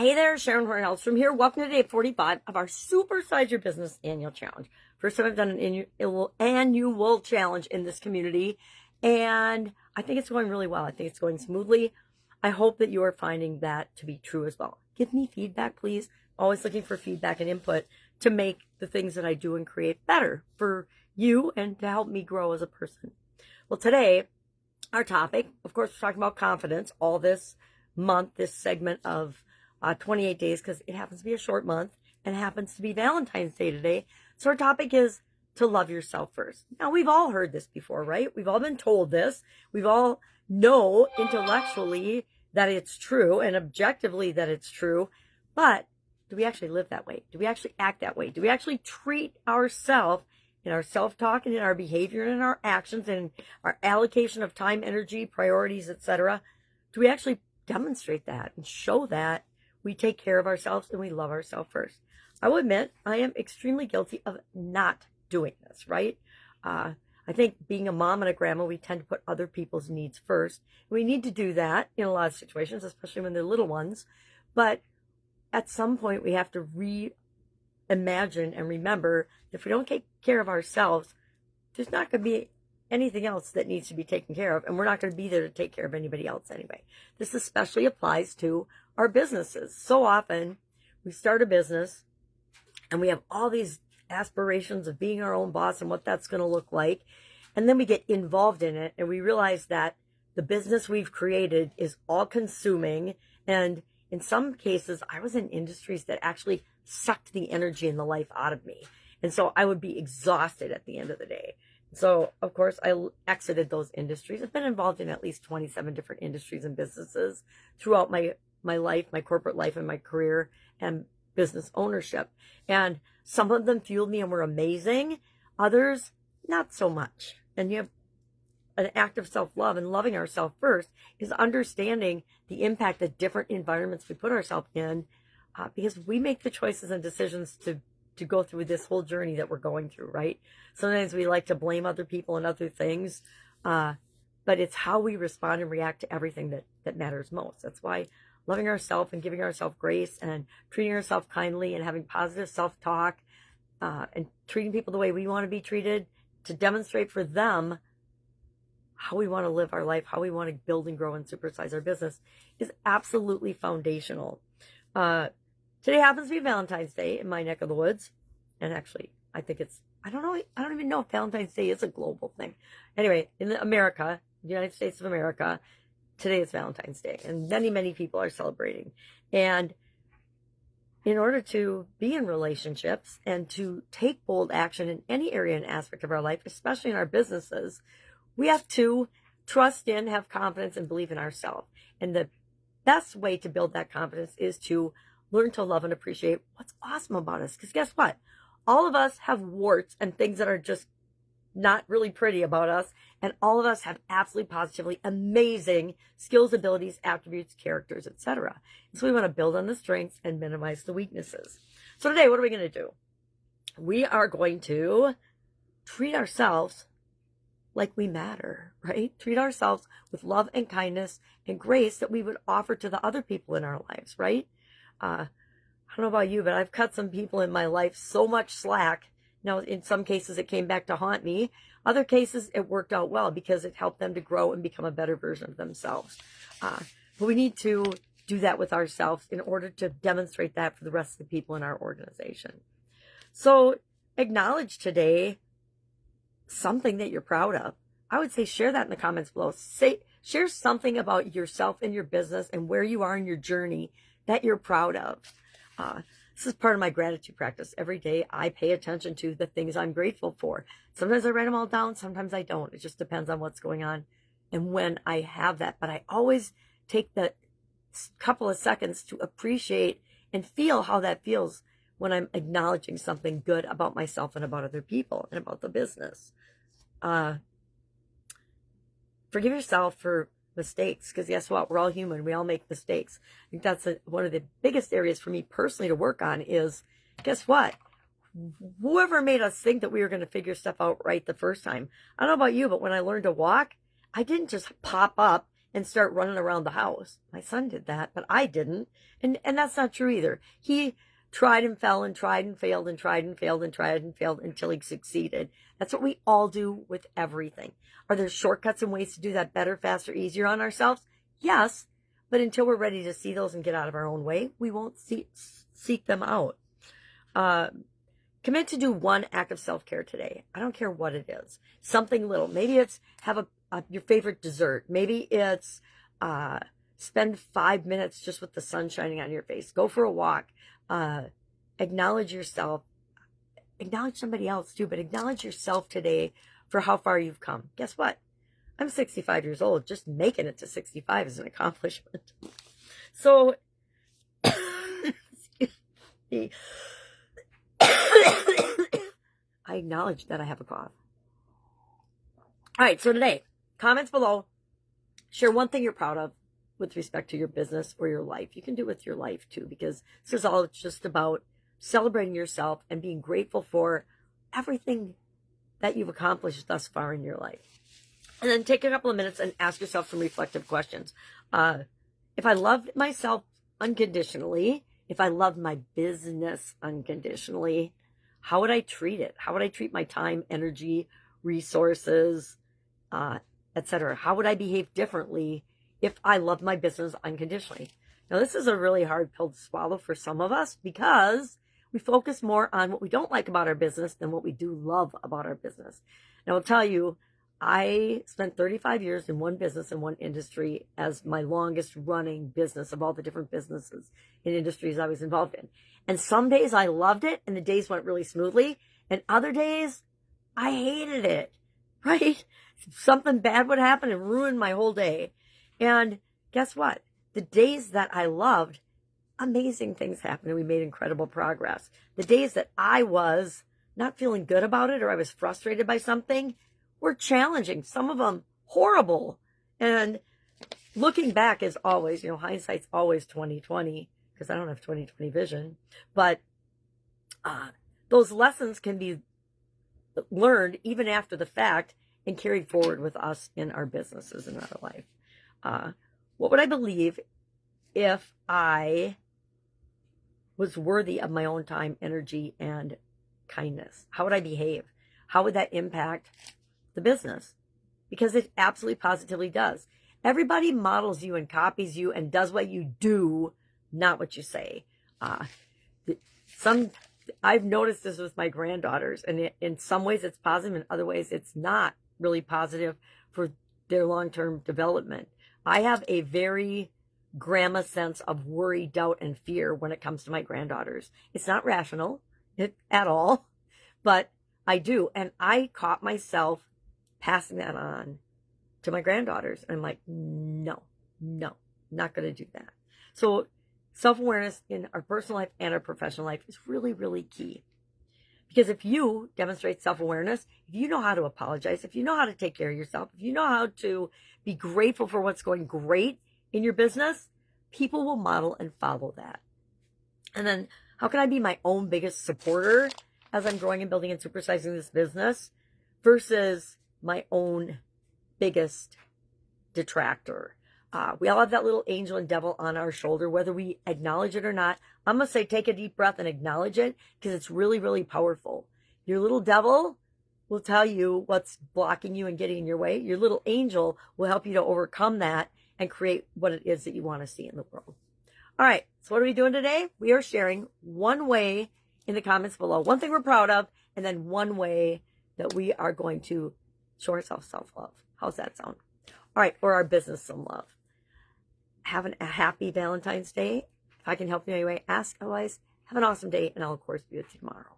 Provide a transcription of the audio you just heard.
Hey there, Sharon Horne-Ellstrom here. Welcome to day 45 of our Supersize Your Business Annual Challenge. First time I've done an annual challenge in this community, and I think it's going really well. I think it's going smoothly. I hope that you are finding that to be true as well. Give me feedback, please. Always looking for feedback and input to make the things that I do and create better for you and to help me grow as a person. Well, today, our topic, of course, we're talking about confidence all this month, this segment of 28 days, because it happens to be a short month and it happens to be Valentine's Day today. So our topic is to love yourself first. Now, we've all heard this before, right? We've all been told this. We've all know intellectually that it's true and objectively that it's true. But do we actually live that way? Do we actually act that way? Do we actually treat ourselves in our self-talk and in our behavior and in our actions and our allocation of time, energy, priorities, etc.? Do we actually demonstrate that and show that we take care of ourselves and we love ourselves first? I will admit I am extremely guilty of not doing this, right? I think being a mom and a grandma, we tend to put other people's needs first. We need to do that in a lot of situations, especially when they're little ones. But at some point, we have to reimagine and remember that if we don't take care of ourselves, there's not going to be anything else that needs to be taken care of, and we're not going to be there to take care of anybody else anyway. This especially applies to our businesses. So often we start a business and we have all these aspirations of being our own boss and what that's going to look like, and then we get involved in it and we realize that the business we've created is all consuming, and in some cases I was in industries that actually sucked the energy and the life out of me, and so I would be exhausted at the end of the day. So, of course, I exited those industries. I've been involved in at least 27 different industries and businesses throughout my life, my corporate life and my career and business ownership. And some of them fueled me and were amazing. Others, not so much. And you have an act of self-love, and loving ourselves first is understanding the impact that different environments we put ourselves in, because we make the choices and decisions to go through this whole journey that we're going through, right? Sometimes we like to blame other people and other things, but it's how we respond and react to everything that matters most. That's why loving ourselves and giving ourselves grace and treating ourselves kindly and having positive self-talk and treating people the way we want to be treated, to demonstrate for them how we want to live our life, how we want to build and grow and supersize our business, is absolutely foundational. Today happens to be Valentine's Day in my neck of the woods. And actually, I think I don't know, I don't even know if Valentine's Day is a global thing. Anyway, in America, the United States of America, today is Valentine's Day. And many, many people are celebrating. And in order to be in relationships and to take bold action in any area and aspect of our life, especially in our businesses, we have to trust in, have confidence, and believe in ourselves. And the best way to build that confidence is to learn to love and appreciate what's awesome about us. Because guess what? All of us have warts and things that are just not really pretty about us. And all of us have absolutely positively amazing skills, abilities, attributes, characters, etc. So we want to build on the strengths and minimize the weaknesses. So today, what are we going to do? We are going to treat ourselves like we matter, right? Treat ourselves with love and kindness and grace that we would offer to the other people in our lives, right? I don't know about you, but I've cut some people in my life so much slack. Now, in some cases, it came back to haunt me. Other cases, it worked out well because it helped them to grow and become a better version of themselves. But we need to do that with ourselves in order to demonstrate that for the rest of the people in our organization. So acknowledge today something that you're proud of. I would say share that in the comments below. Share something about yourself and your business and where you are in your journey that you're proud of. This is part of my gratitude practice. Every day I pay attention to the things I'm grateful for. Sometimes I write them all down, sometimes I don't. It just depends on what's going on and when I have that. But I always take the couple of seconds to appreciate and feel how that feels when I'm acknowledging something good about myself and about other people and about the business. Forgive yourself for mistakes, because guess what? We're all human. We all make mistakes. I think that's one of the biggest areas for me personally to work on is, guess what? Whoever made us think that we were going to figure stuff out right the first time. I don't know about you, but when I learned to walk, I didn't just pop up and start running around the house. My son did that, but I didn't. And that's not true either. He tried and fell and tried and failed and tried and failed and tried and failed until he succeeded. That's what we all do with everything. Are there shortcuts and ways to do that better, faster, easier on ourselves? Yes, but until we're ready to see those and get out of our own way, we won't seek them out. Commit to do one act of self-care today. I don't care what it is. Something little. Maybe it's have your favorite dessert. Maybe it's spend 5 minutes just with the sun shining on your face. Go for a walk. Acknowledge yourself. Acknowledge somebody else too, but acknowledge yourself today for how far you've come. Guess what? I'm 65 years old. Just making it to 65 is an accomplishment. So, excuse me. I acknowledge that I have a cough. All right, so today, comments below. Share one thing you're proud of with respect to your business or your life. You can do it with your life too, because this is all just about celebrating yourself and being grateful for everything that you've accomplished thus far in your life. And then take a couple of minutes and ask yourself some reflective questions. If I loved myself unconditionally, if I loved my business unconditionally, how would I treat it? How would I treat my time, energy, resources, etc.? How would I behave differently if I loved my business unconditionally? Now, this is a really hard pill to swallow for some of us because we focus more on what we don't like about our business than what we do love about our business. And I'll tell you, I spent 35 years in one business and one industry as my longest running business of all the different businesses and industries I was involved in. And some days I loved it and the days went really smoothly. And other days I hated it, right? Something bad would happen and ruin my whole day. And guess what? The days that I loved, amazing things happened and we made incredible progress. The days that I was not feeling good about it or I was frustrated by something were challenging. Some of them horrible. And looking back is always, hindsight's always 20/20 because I don't have 20/20 vision. But those lessons can be learned even after the fact and carried forward with us in our businesses and our life. What would I believe if I was worthy of my own time, energy, and kindness? How would I behave? How would that impact the business? Because it absolutely positively does. Everybody models you and copies you and does what you do, not what you say. I've noticed this with my granddaughters, and in some ways it's positive, in other ways it's not really positive for their long-term development. I have a very grandma sense of worry, doubt, and fear when it comes to my granddaughters. It's not rational at all, but I do. And I caught myself passing that on to my granddaughters. And I'm like, no, not going to do that. So self-awareness in our personal life and our professional life is really, really key. Because if you demonstrate self-awareness, if you know how to apologize, if you know how to take care of yourself, if you know how to be grateful for what's going great in your business, people will model and follow that. And then how can I be my own biggest supporter as I'm growing and building and supersizing this business versus my own biggest detractor? We all have that little angel and devil on our shoulder, whether we acknowledge it or not. I'm going to say take a deep breath and acknowledge it because it's really, really powerful. Your little devil will tell you what's blocking you and getting in your way. Your little angel will help you to overcome that and create what it is that you want to see in the world. All right, so what are we doing today? We are sharing one way in the comments below, one thing we're proud of, and then one way that we are going to show ourselves self-love. How's that sound? All right, or our business some love. Have a happy Valentine's Day. If I can help you in any way, ask. Otherwise, have an awesome day, and I'll, of course, be with you tomorrow.